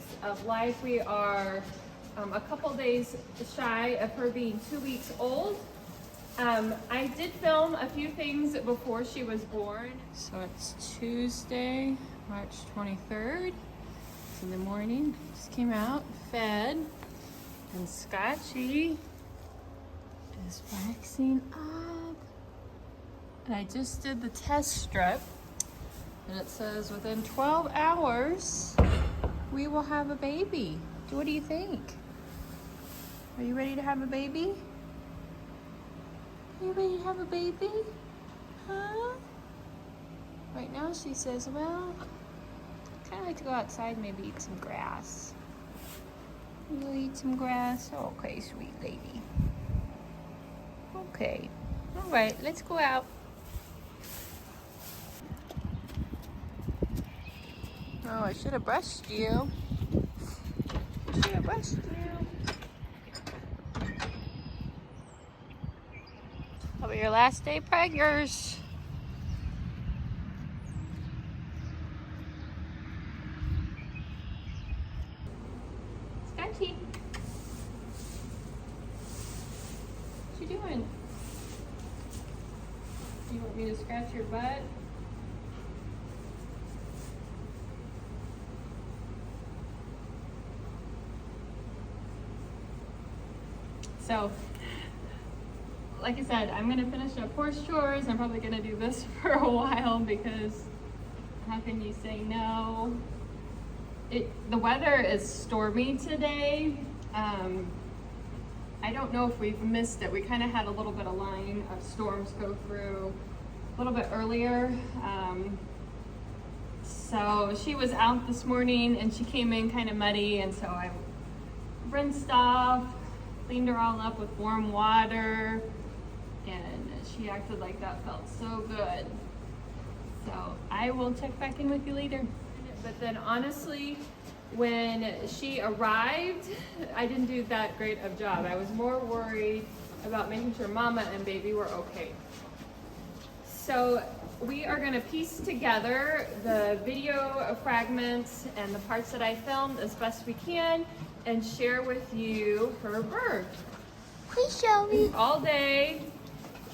weeks of life. We are a couple days shy of her being 2 weeks old. I did film a few things before she was born. So it's Tuesday, March 23rd. It's in the morning. Just came out, fed, and Scotchy is waxing up. And I just did the test strip, and it says within 12 hours we will have a baby. What do you think? Are you ready to have a baby? Are you ready to have a baby? Huh? Right now she says, well, I kind of like to go outside and maybe eat some grass. You'll eat some grass? Okay, sweet lady. Okay. All right, let's go out. Oh, I should have brushed you. I should have brushed you. That'll be your last day preggers. Scotchy. What you doing? You want me to scratch your butt? So, like I said, I'm gonna finish up horse chores. I'm probably gonna do this for a while because how can you say no? The weather is stormy today. I don't know if we've missed it. We kind of had a little bit of line of storms go through a little bit earlier. So she was out this morning and she came in kind of muddy, and so I rinsed off, cleaned her all up with warm water, and she acted like that felt so good. So I will check back in with you later. But then honestly, when she arrived, I didn't do that great of a job. I was more worried about making sure mama and baby were okay. So we are gonna piece together the video fragments and the parts that I filmed as best we can and share with you her birth. Please show me. All day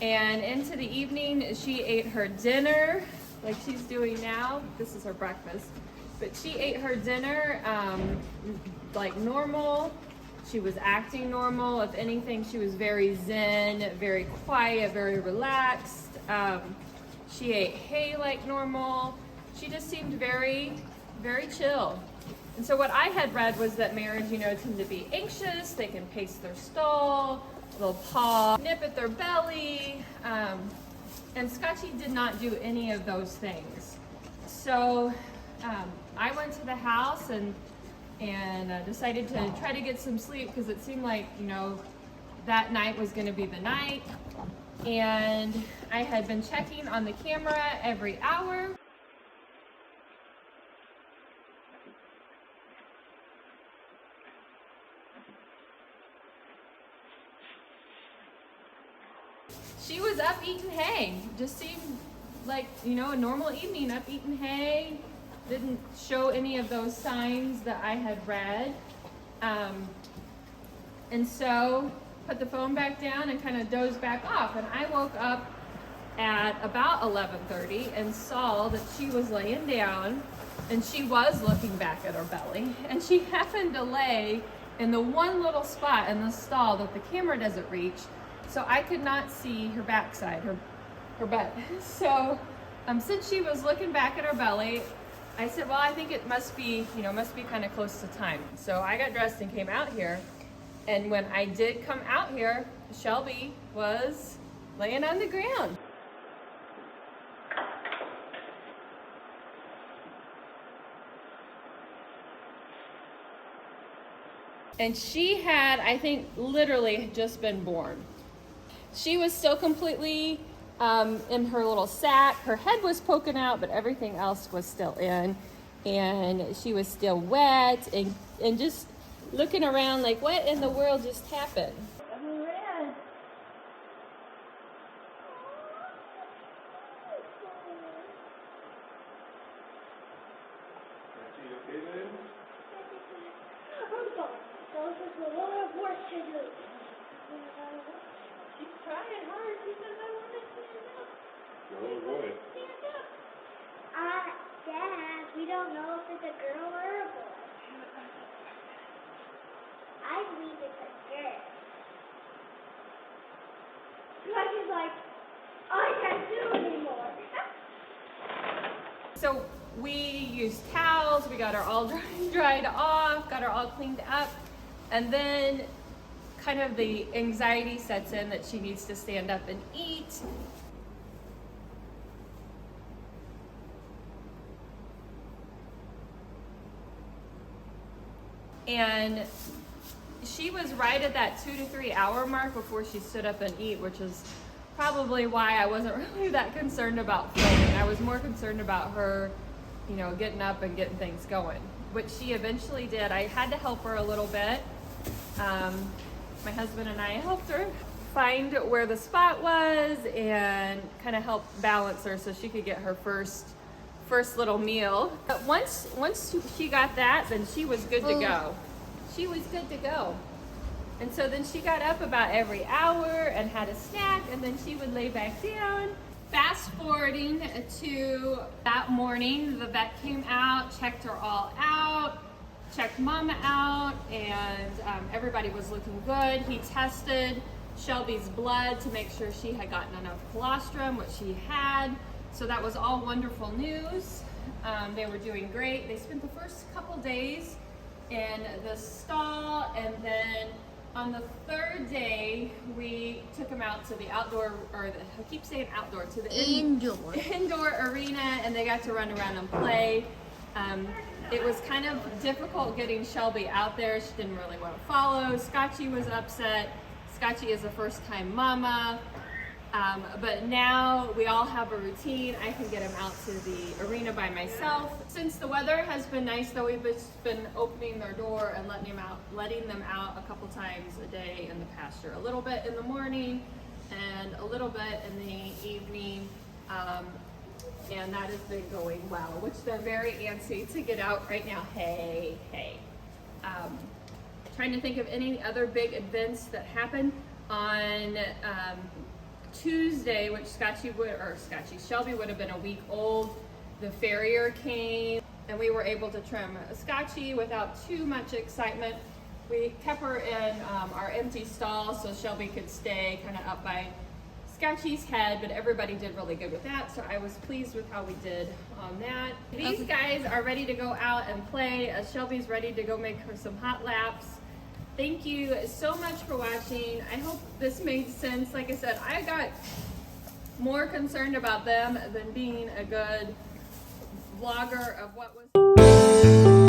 and into the evening, she ate her dinner like she's doing now. This is her breakfast. But she ate her dinner like normal. She was acting normal. If anything, she was very zen, very quiet, very relaxed. She ate hay like normal. She just seemed very, very chill. And so what I had read was that mares, tend to be anxious. They can pace their stall, they'll paw, nip at their belly. And Scotchy did not do any of those things. So I went to the house and decided to try to get some sleep because it seemed like, that night was going to be the night. And I had been checking on the camera every hour. She was up eating hay. Just seemed like, a normal evening, up eating hay. Didn't show any of those signs that I had read. And so put the phone back down and kind of dozed back off. And I woke up at about 11:30 and saw that she was laying down and she was looking back at her belly. And she happened to lay in the one little spot in the stall that the camera doesn't reach. So I could not see her backside, her butt. So since she was looking back at her belly, I said, well, I think it must be kind of close to time. So I got dressed and came out here. And when I did come out here, Shelby was laying on the ground. And she had, I think, literally just been born. She was still completely in her little sack. Her head was poking out, but everything else was still in. And she was still wet and just looking around like, what in the world just happened? She's trying hard. She says, I want to stand up. Oh boy. Stand up. Dad, we don't know if it's a girl or a boy. I believe it's a girl. She's like, I can't do it anymore. So we used towels, we got her all dried off, got her all cleaned up, and then kind of the anxiety sets in that she needs to stand up and eat. And she was right at that 2 to 3 hour mark before she stood up and eat, which is probably why I wasn't really that concerned about filming. I was more concerned about her, getting up and getting things going, which she eventually did. I had to help her a little bit. My husband and I helped her find where the spot was and kind of help balance her so she could get her first little meal. But once she got that, then she was good to go. She was good to go. And so then she got up about every hour and had a snack, and then she would lay back down. Fast forwarding to that morning, the vet came out, checked her all out, checked Mama out, and everybody was looking good. He tested Shelby's blood to make sure she had gotten enough colostrum, which she had. So that was all wonderful news. They were doing great. They spent the first couple days in the stall, and then on the third day, we took them out to the outdoor, I keep saying outdoor, to the indoor arena, and they got to run around and play. It was kind of difficult getting Shelby out there. She didn't really want to follow. Scotchy was upset. Scotchy is a first-time mama. But now we all have a routine. I can get him out to the arena by myself. Since the weather has been nice, though, we've just been opening their door and letting them out a couple times a day in the pasture. A little bit in the morning and a little bit in the evening. And that has been going well, which they're very antsy to get out right now. Hey. Trying to think of any other big events that happened on Tuesday, which Shelby would have been a week old. The farrier came and we were able to trim Scotchy without too much excitement. We kept her in our empty stall so Shelby could stay kind of up by Scotchy's head, but everybody did really good with that, so I was pleased with how we did on that. These guys are ready to go out and play. Shelby's ready to go make her some hot laps. Thank you so much for watching. I hope this made sense. Like I said, I got more concerned about them than being a good vlogger of what was